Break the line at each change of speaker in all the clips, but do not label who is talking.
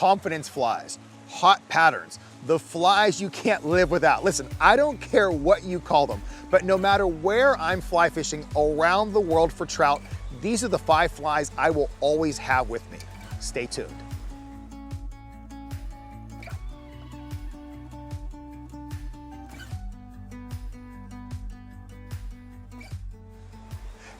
confidence flies, hot patterns, the flies you can't live without. Listen, I don't care what you call them, but no matter where I'm fly fishing around the world for trout, these are the 5 flies I will always have with me. Stay tuned.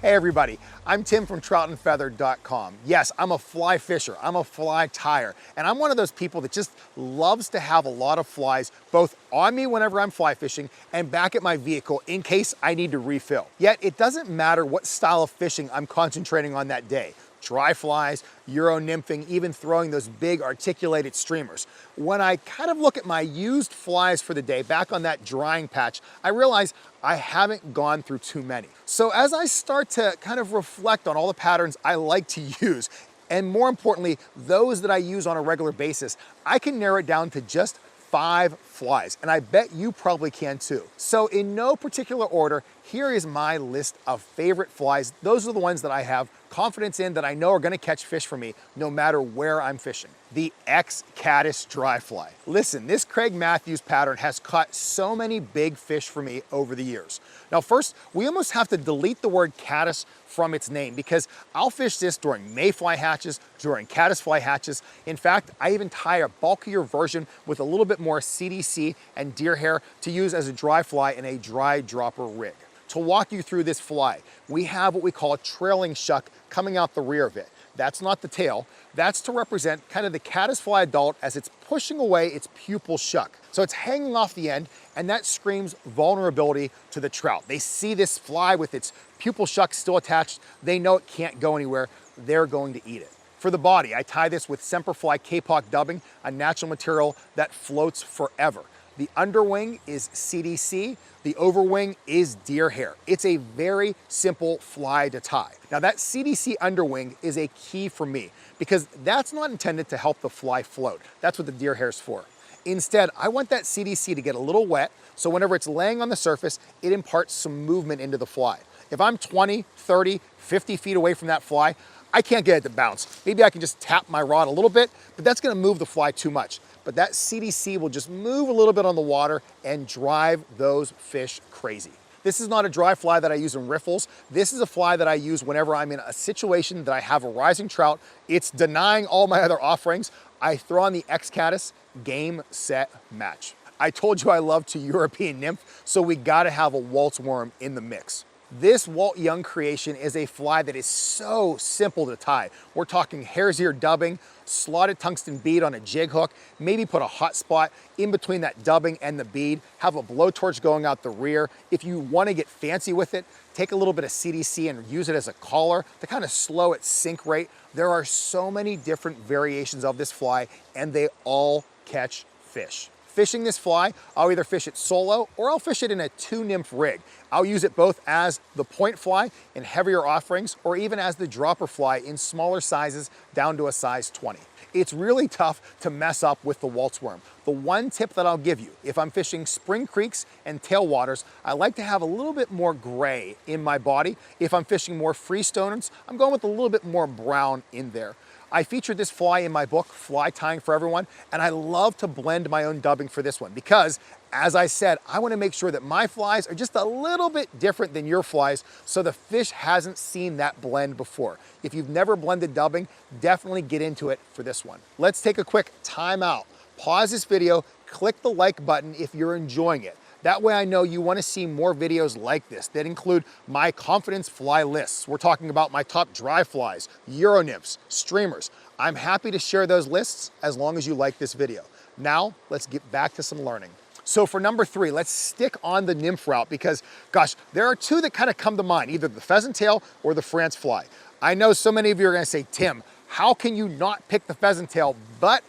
Hey everybody, I'm Tim from troutandfeather.com. Yes, I'm a fly fisher, I'm a fly tyer, and I'm one of those people that just loves to have a lot of flies both on me whenever I'm fly fishing and back at my vehicle in case I need to refill. Yet it doesn't matter what style of fishing I'm concentrating on that day. Dry flies, Euro nymphing, even throwing those big articulated streamers. When I kind of look at my used flies for the day back on that drying patch, I realize I haven't gone through too many. So as I start to kind of reflect on all the patterns I like to use, and more importantly, those that I use on a regular basis, I can narrow it down to just 5 flies, and I bet you probably can too. So in no particular order, here is my list of favorite flies. Those are the ones that I have confidence in that I know are gonna catch fish for me no matter where I'm fishing. The X-Caddis dry fly. Listen, this Craig Matthews pattern has caught so many big fish for me over the years. Now first, we almost have to delete the word caddis from its name because I'll fish this during mayfly hatches, during caddisfly hatches. In fact, I even tie a bulkier version with a little bit more CDC and deer hair to use as a dry fly in a dry dropper rig. To walk you through this fly, we have what we call a trailing shuck coming out the rear of it. That's not the tail. That's to represent kind of the caddisfly adult as it's pushing away its pupal shuck. So it's hanging off the end, and that screams vulnerability to the trout. They see this fly with its pupal shuck still attached. They know it can't go anywhere. They're going to eat it. For the body, I tie this with Semperfli Kapok dubbing, a natural material that floats forever. The underwing is CDC, the overwing is deer hair. It's a very simple fly to tie. Now that CDC underwing is a key for me because that's not intended to help the fly float. That's what the deer hair is for. Instead, I want that CDC to get a little wet, so whenever it's laying on the surface, it imparts some movement into the fly. If I'm 20, 30, 50 feet away from that fly, I can't get it to bounce. Maybe I can just tap my rod a little bit, but that's gonna move the fly too much. But that CDC will just move a little bit on the water and drive those fish crazy. This is not a dry fly that I use in riffles. This is a fly that I use whenever I'm in a situation that I have a rising trout. It's denying all my other offerings. I throw on the X-Caddis, game, set, match. I told you I love to European nymph, so we gotta have a waltz worm in the mix. This Walt Young creation is a fly that is so simple to tie. We're talking hare's ear dubbing, slotted tungsten bead on a jig hook, maybe put a hot spot in between that dubbing and the bead, have a blowtorch going out the rear. If you want to get fancy with it, take a little bit of CDC and use it as a collar to kind of slow its sink rate. There are so many different variations of this fly and they all catch fish. Fishing this fly, I'll either fish it solo or I'll fish it in a 2-nymph rig. I'll use it both as the point fly in heavier offerings or even as the dropper fly in smaller sizes down to a size 20. It's really tough to mess up with the waltz worm. The one tip that I'll give you, if I'm fishing spring creeks and tailwaters, I like to have a little bit more gray in my body. If I'm fishing more freestoners, I'm going with a little bit more brown in there. I featured this fly in my book, Fly Tying for Everyone, and I love to blend my own dubbing for this one because, as I said, I want to make sure that my flies are just a little bit different than your flies so the fish hasn't seen that blend before. If you've never blended dubbing, definitely get into it for this one. Let's take a quick time out. Pause this video, click the like button if you're enjoying it. That way I know you want to see more videos like this that include my confidence fly lists. We're talking about my top dry flies, Euro nymphs, streamers. I'm happy to share those lists as long as you like this video. Now, let's get back to some learning. So for number 3, let's stick on the nymph route because, gosh, there are 2 that kind of come to mind, either the pheasant tail or the France fly. I know so many of you are gonna say, Tim, how can you not pick the pheasant tail? But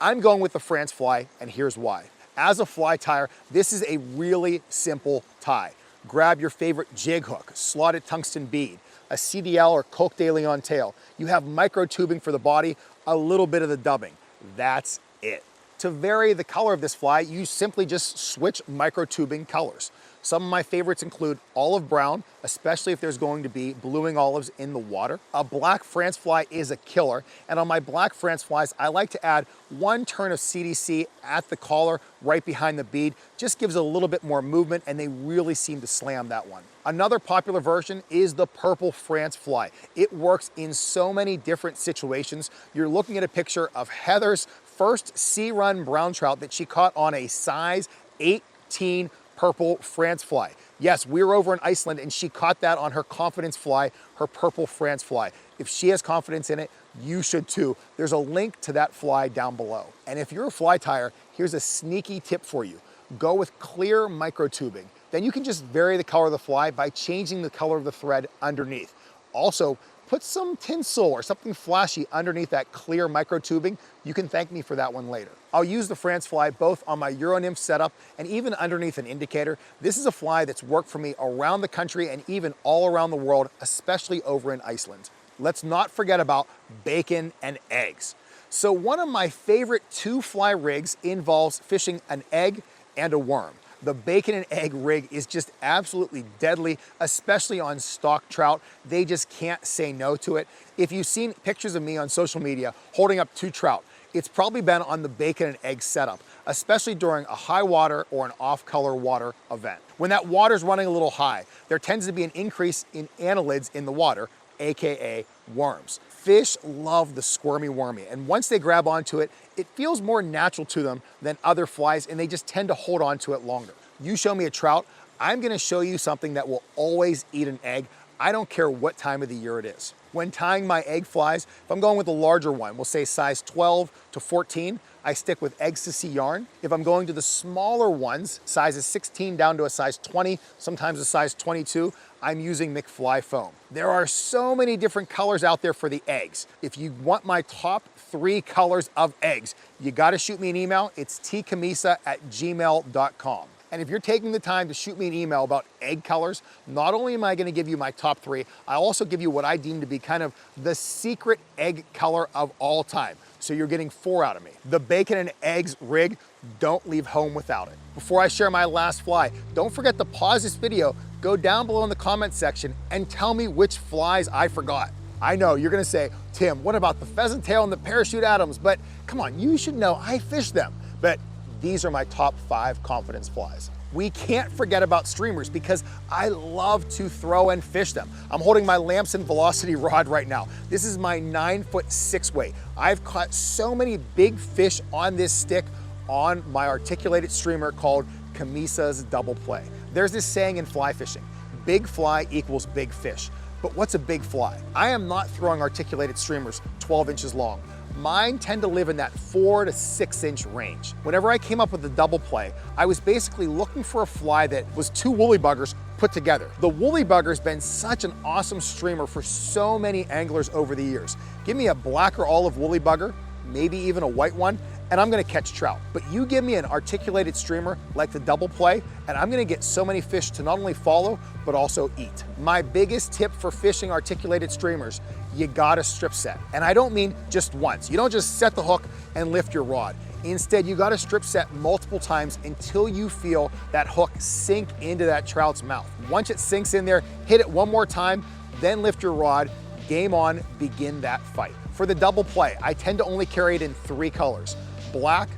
I'm going with the France fly, and here's why. As a fly tyer, this is a really simple tie. Grab your favorite jig hook, slotted tungsten bead, a CDL or Coke de Leon tail. You have micro tubing for the body, a little bit of the dubbing. That's it. To vary the color of this fly, you simply just switch micro tubing colors. Some of my favorites include olive brown, especially if there's going to be bluing olives in the water. A black France fly is a killer, and on my black France flies, I like to add 1 turn of CDC at the collar right behind the bead. Just gives a little bit more movement, and they really seem to slam that one. Another popular version is the purple France fly. It works in so many different situations. You're looking at a picture of Heather's first sea run brown trout that she caught on a size 18 purple France fly. Yes, we were over in Iceland and she caught that on her confidence fly, her purple France fly. If she has confidence in it, you should too. There's a link to that fly down below. And if you're a fly tyer, here's a sneaky tip for you. Go with clear micro tubing. Then you can just vary the color of the fly by changing the color of the thread underneath. Also, put some tinsel or something flashy underneath that clear micro tubing. You can thank me for that one later. I'll use the France fly both on my Euro nymph setup and even underneath an indicator. This is a fly that's worked for me around the country and even all around the world, especially over in Iceland. Let's not forget about bacon and eggs. So one of my favorite 2-fly rigs involves fishing an egg and a worm. The bacon and egg rig is just absolutely deadly, especially on stock trout. They just can't say no to it. If you've seen pictures of me on social media holding up 2 trout, it's probably been on the bacon and egg setup, especially during a high water or an off-color water event. When that water's running a little high, there tends to be an increase in annelids in the water, AKA worms. Fish love the squirmy wormy, and once they grab onto it, it feels more natural to them than other flies, and they just tend to hold on to it longer. You show me a trout, I'm gonna show you something that will always eat an egg. I don't care what time of the year it is. When tying my egg flies, if I'm going with a larger one, we'll say size 12 to 14, I stick with ecstasy yarn. If I'm going to the smaller ones, sizes 16 down to a size 20, sometimes a size 22, I'm using McFly foam. There are so many different colors out there for the eggs. If you want my top 3 colors of eggs, you gotta shoot me an email. It's tcammisa@gmail.com. And if you're taking the time to shoot me an email about egg colors, not only am I gonna give you my top 3, I'll also give you what I deem to be kind of the secret egg color of all time. So you're getting 4 out of me. The bacon and eggs rig, don't leave home without it. Before I share my last fly, don't forget to pause this video, go down below in the comment section and tell me which flies I forgot. I know you're gonna say, Tim, what about the pheasant tail and the parachute Adams? But come on, you should know I fish them. But these are my top 5 confidence flies. We can't forget about streamers because I love to throw and fish them. I'm holding my Lamson Velocity rod right now. This is my 9-foot 6 weight. I've caught so many big fish on this stick on my articulated streamer called Cammisa's Double Play. There's this saying in fly fishing, big fly equals big fish. But what's a big fly? I am not throwing articulated streamers 12 inches long. Mine tend to live in that 4 to 6 inch range. Whenever I came up with the double play, I was basically looking for a fly that was 2 woolly buggers put together. The woolly bugger's been such an awesome streamer for so many anglers over the years. Give me a black or olive woolly bugger, maybe even a white one, and I'm gonna catch trout. But you give me an articulated streamer like the double play, and I'm gonna get so many fish to not only follow, but also eat. My biggest tip for fishing articulated streamers, you gotta strip set. And I don't mean just once. You don't just set the hook and lift your rod. Instead, you gotta strip set multiple times until you feel that hook sink into that trout's mouth. Once it sinks in there, hit it one more time, then lift your rod, game on, begin that fight. For the double play, I tend to only carry it in 3 colors. Black,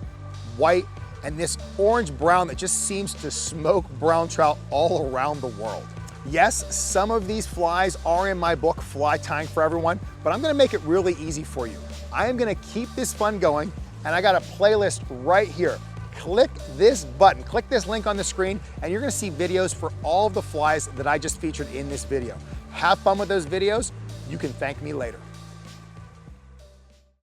white, and this orange brown that just seems to smoke brown trout all around the world. Yes, some of these flies are in my book, Fly Tying for Everyone, but I'm gonna make it really easy for you. I am gonna keep this fun going, and I got a playlist right here. Click this button, click this link on the screen, and you're gonna see videos for all of the flies that I just featured in this video. Have fun with those videos. You can thank me later.